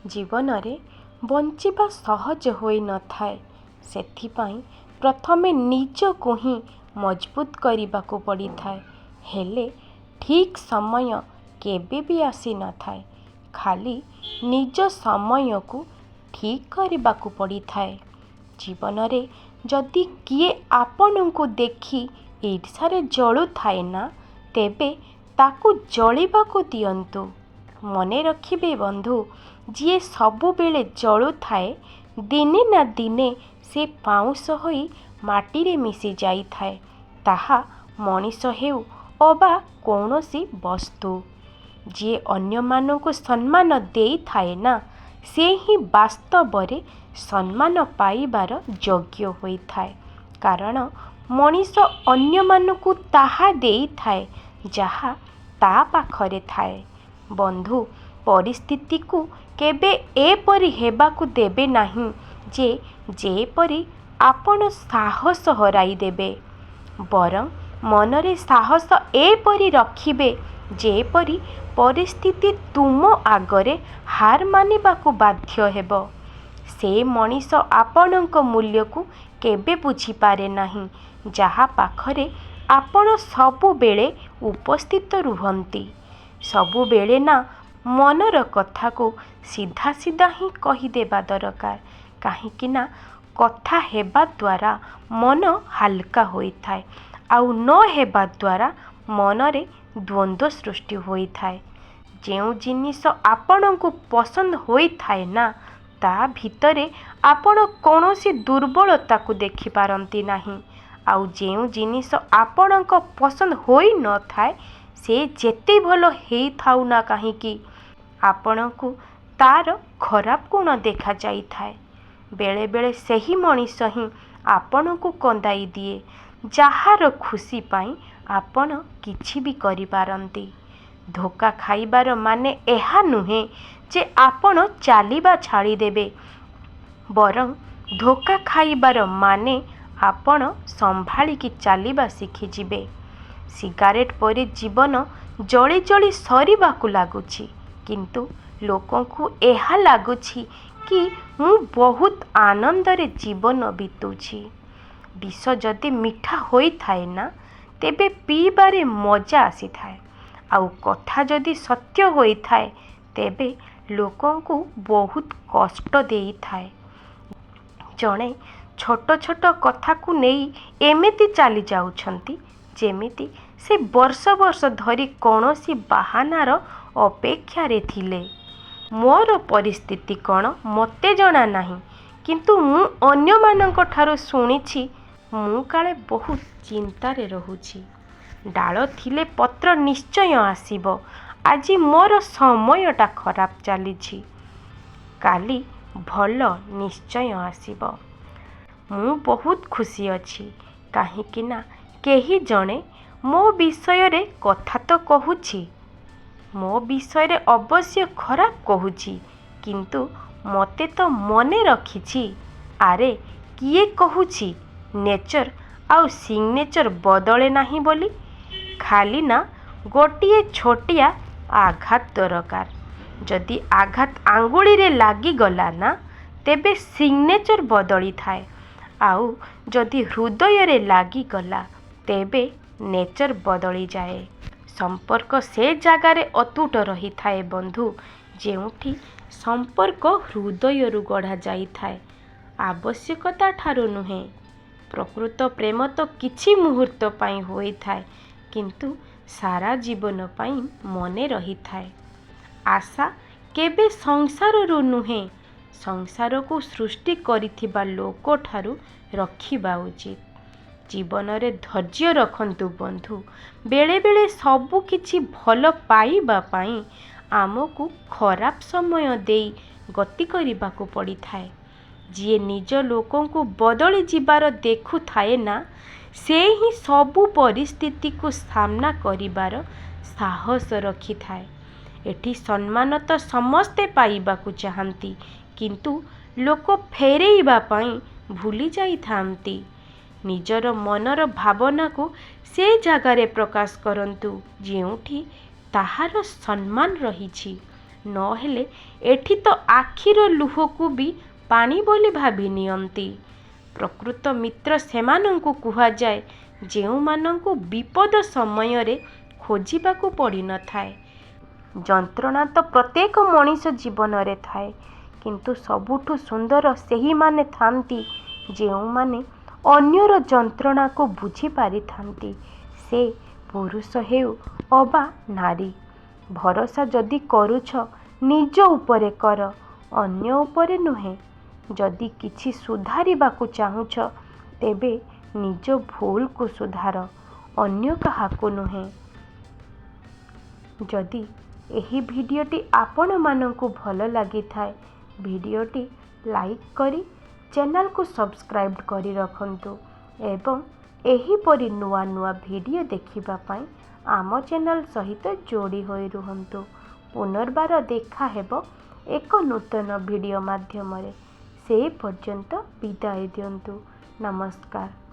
ଜୀବନରେ ବଞ୍ଚିବା ସହଜ ହୋଇ ନଥାଏ। ସେଥିପାଇଁ ପ୍ରଥମେ ନିଜକୁ ହିଁ ମଜବୁତ କରିବାକୁ ପଡ଼ିଥାଏ। ହେଲେ ଠିକ୍ ସମୟ କେବେ ବି ଆସିନଥାଏ। ଖାଲି ନିଜ ସମୟକୁ ଠିକ୍ କରିବାକୁ ପଡ଼ିଥାଏ। ଜୀବନରେ ଯଦି କିଏ ଆପଣଙ୍କୁ ଦେଖି ଈର୍ଷାରେ ଜଳୁଥାଏ ନା, ତେବେ ତାକୁ ଜଳିବାକୁ ଦିଅନ୍ତୁ। ମନେ ରଖିବେ ବନ୍ଧୁ, ଯିଏ ସବୁବେଳେ ଜଳୁଥାଏ, ଦିନେ ନା ଦିନେ ସେ ପାଉଁଶ ହୋଇ ମାଟିରେ ମିଶି ଯାଇଥାଏ। ତାହା ମଣିଷ ହେଉ ଅବା କୌଣସି ବସ୍ତୁ। ଯିଏ ଅନ୍ୟମାନଙ୍କୁ ସମ୍ମାନ ଦେଇଥାଏ ନା, ସେ ହିଁ ବାସ୍ତବରେ ସମ୍ମାନ ପାଇବାର ଯୋଗ୍ୟ ହୋଇଥାଏ। କାରଣ ମଣିଷ ଅନ୍ୟମାନଙ୍କୁ ତାହା ଦେଇଥାଏ ଯାହା ତା ପାଖରେ ଥାଏ। ବନ୍ଧୁ, ପରିସ୍ଥିତିକୁ କେବେ ଏପରି ହେବାକୁ ଦେବେ ନାହିଁ ଯେ ଯେପରି ଆପଣ ସାହସ ହରାଇଦେବେ। ବରଂ ମନରେ ସାହସ ଏପରି ରଖିବେ ଯେପରି ପରିସ୍ଥିତି ତୁମ ଆଗରେ ହାର ମାନିବାକୁ ବାଧ୍ୟ ହେବ। ସେ ମଣିଷ ଆପଣଙ୍କ ମୂଲ୍ୟକୁ କେବେ ବୁଝିପାରେ ନାହିଁ ଯାହା ପାଖରେ ଆପଣ ସବୁବେଳେ ଉପସ୍ଥିତ ରୁହନ୍ତି। ସବୁବେଳେ ନା ମନର କଥାକୁ ସିଧା ସିଧା ହିଁ କହିଦେବା ଦରକାର। କାହିଁକି ନା କଥା ହେବା ଦ୍ୱାରା ମନ ହାଲକା ହୋଇଥାଏ, ଆଉ ନ ହେବା ଦ୍ୱାରା ମନରେ ଦ୍ୱନ୍ଦ୍ୱ ସୃଷ୍ଟି ହୋଇଥାଏ। ଯେଉଁ ଜିନିଷ ଆପଣଙ୍କୁ ପସନ୍ଦ ହୋଇଥାଏ ନା, ତା ଭିତରେ ଆପଣ କୌଣସି ଦୁର୍ବଳତାକୁ ଦେଖିପାରନ୍ତି ନାହିଁ। ଆଉ ଯେଉଁ ଜିନିଷ ଆପଣଙ୍କ ପସନ୍ଦ ହୋଇନଥାଏ, ସେ ଯେତେ ଭଲ ହେଇଥାଉ ନା କାହିଁକି, ଆପଣଙ୍କୁ ତା'ର ଖରାପ ଗୁଣ ଦେଖାଯାଇଥାଏ। ବେଳେବେଳେ ସେହି ମଣିଷ ହିଁ ଆପଣଙ୍କୁ କନ୍ଦାଇ ଦିଏ, ଯାହାର ଖୁସି ପାଇଁ ଆପଣ କିଛି ବି କରିପାରନ୍ତି। ଧୋକା ଖାଇବାର ମାନେ ଏହା ନୁହେଁ ଯେ ଆପଣ ଚାଲିବା ଛାଡ଼ିଦେବେ। ବରଂ ଧୋକା ଖାଇବାର ମାନେ ଆପଣ ସମ୍ଭାଳିକି ଚାଲିବା ଶିଖିଯିବେ। ସିଗାରେଟ ପରି ଜୀବନ ଜଳି ଜଳି ସରିବାକୁ ଲାଗୁଛି, କିନ୍ତୁ ଲୋକଙ୍କୁ ଏହା ଲାଗୁଛି କି ମୁଁ ବହୁତ ଆନନ୍ଦରେ ଜୀବନ ବିତୁଛି। ବିଷ ଯଦି ମିଠା ହୋଇଥାଏ ନା, ତେବେ ପିଇବାରେ ମଜା ଆସିଥାଏ। ଆଉ କଥା ଯଦି ସତ୍ୟ ହୋଇଥାଏ, ତେବେ ଲୋକଙ୍କୁ ବହୁତ କଷ୍ଟ ଦେଇଥାଏ। ଜଣେ ଛୋଟ ଛୋଟ କଥାକୁ ନେଇ ଏମିତି ଚାଲି ଯାଉଛନ୍ତି ଯେମିତି ସେ ବର୍ଷ ବର୍ଷ ଧରି କୌଣସି ବାହାନାର ଅପେକ୍ଷାରେ ଥିଲେ। ମୋର ପରିସ୍ଥିତି କ'ଣ ମୋତେ ଜଣା ନାହିଁ, କିନ୍ତୁ ମୁଁ ଅନ୍ୟମାନଙ୍କ ଠାରୁ ଶୁଣିଛି ମୁଁ କାଳେ ବହୁତ ଚିନ୍ତାରେ ରହୁଛି। ଡାଳ ଥିଲେ ପତ୍ର ନିଶ୍ଚୟ ଆସିବ। ଆଜି ମୋର ସମୟଟା ଖରାପ ଚାଲିଛି, କାଲି ଭଲ ନିଶ୍ଚୟ ଆସିବ। ମୁଁ ବହୁତ ଖୁସି ଅଛି, କାହିଁକି ନା କେହି ଜଣେ ମୋ ବିଷୟରେ କଥା ତ କହୁଛି। ମୋ ବିଷୟରେ ଅବଶ୍ୟ ଖରାପ କହୁଛି, କିନ୍ତୁ ମୋତେ ତ ମନେ ରଖିଛି। ଆରେ କିଏ କହୁଛି ନେଚର ଆଉ ସିଗ୍ନେଚର ବଦଳେ ନାହିଁ ବୋଲି? ଖାଲି ନା ଗୋଟିଏ ଛୋଟିଆ ଆଘାତ ଦରକାର। ଯଦି ଆଘାତ ଆଙ୍ଗୁଳିରେ ଲାଗିଗଲା ନା, ତେବେ ସିଗ୍ନେଚର ବଦଳିଥାଏ। ଆଉ ଯଦି ହୃଦୟରେ ଲାଗିଗଲା, ତେବେ ନେଚର ବଦଳିଯାଏ। ସମ୍ପର୍କ ସେ ଜାଗାରେ ଅତୁଟ ରହିଥାଏ ବନ୍ଧୁ, ଯେଉଁଠି ସମ୍ପର୍କ ହୃଦୟରୁ ଗଢ଼ା ଯାଇଥାଏ, ଆବଶ୍ୟକତା ଠାରୁ ନୁହେଁ। ପ୍ରକୃତ ପ୍ରେମ ତ କିଛି ମୁହୂର୍ତ୍ତ ପାଇଁ ହୋଇଥାଏ, କିନ୍ତୁ ସାରା ଜୀବନ ପାଇଁ ମନେ ରହିଥାଏ। ଆଶା କେବେ ସଂସାରରୁ ନୁହେଁ, ସଂସାରକୁ ସୃଷ୍ଟି କରିଥିବା ଲୋକଠାରୁ ରଖିବା ଉଚିତ। ଜୀବନରେ ଧୈର୍ଯ୍ୟ ରଖନ୍ତୁ ବନ୍ଧୁ। ବେଳେବେଳେ ସବୁ କିଛି ଭଲ ପାଇବା ପାଇଁ ଆମକୁ ଖରାପ ସମୟ ଦେଇ ଗତି କରିବାକୁ ପଡ଼ିଥାଏ। ଯିଏ ନିଜ ଲୋକଙ୍କୁ ବଦଳି ଯିବାର ଦେଖୁଥାଏ ନା, ସେ ହିଁ ସବୁ ପରିସ୍ଥିତିକୁ ସାମ୍ନା କରିବାର ସାହସ ରଖିଥାଏ। ଏଠି ସମ୍ମାନ ତ ସମସ୍ତେ ପାଇବାକୁ ଚାହାନ୍ତି, କିନ୍ତୁ ଲୋକ ଫେରେଇବା ପାଇଁ ଭୁଲି ଯାଇଥାନ୍ତି। ନିଜର ମନର ଭାବନାକୁ ସେ ଜାଗାରେ ପ୍ରକାଶ କରନ୍ତୁ ଯେଉଁଠି ତାହାର ସମ୍ମାନ ରହିଛି। ନହେଲେ ଏଠି ତ ଆଖିର ଲୁହକୁ ବି ପାଣି ବୋଲି ଭାବି ନିଅନ୍ତି। ପ୍ରକୃତ ମିତ୍ର ସେମାନଙ୍କୁ କୁହାଯାଏ ଯେଉଁମାନଙ୍କୁ ବିପଦ ସମୟରେ ଖୋଜିବାକୁ ପଡ଼ିନଥାଏ। ଯନ୍ତ୍ରଣା ତ ପ୍ରତ୍ୟେକ ମଣିଷ ଜୀବନରେ ଥାଏ, କିନ୍ତୁ ସବୁଠୁ ସୁନ୍ଦର ସେହିମାନେ ଥାନ୍ତି ଯେଉଁମାନେ ଅନ୍ୟର ଯନ୍ତ୍ରଣାକୁ ବୁଝିପାରିଥାନ୍ତି। ସେ ପୁରୁଷ ହେଉ ଅବା ନାରୀ। ଭରସା ଯଦି କରୁଛ ନିଜ ଉପରେ କର, ଅନ୍ୟ ଉପରେ ନୁହେଁ। ଯଦି କିଛି ସୁଧାରିବାକୁ ଚାହୁଁଛ ତେବେ ନିଜ ଭୁଲକୁ ସୁଧାର, ଅନ୍ୟ କାହାକୁ ନୁହେଁ। ଯଦି ଏହି ଭିଡ଼ିଓଟି ଆପଣମାନଙ୍କୁ ଭଲ ଲାଗିଥାଏ, ଭିଡ଼ିଓଟି ଲାଇକ୍ କରି ଚ୍ୟାନେଲକୁ ସବସ୍କ୍ରାଇବ୍ କରି ରଖନ୍ତୁ ଏବଂ ଏହିପରି ନୂଆ ନୂଆ ଭିଡ଼ିଓ ଦେଖିବା ପାଇଁ ଆମ ଚ୍ୟାନେଲ ସହିତ ଯୋଡ଼ି ହୋଇ ରୁହନ୍ତୁ। ପୁନର୍ବାର ଦେଖା ହେବ ଏକ ନୂତନ ଭିଡ଼ିଓ ମାଧ୍ୟମରେ। ସେ ପର୍ଯ୍ୟନ୍ତ ବିଦାୟ ଦିଅନ୍ତୁ। ନମସ୍କାର।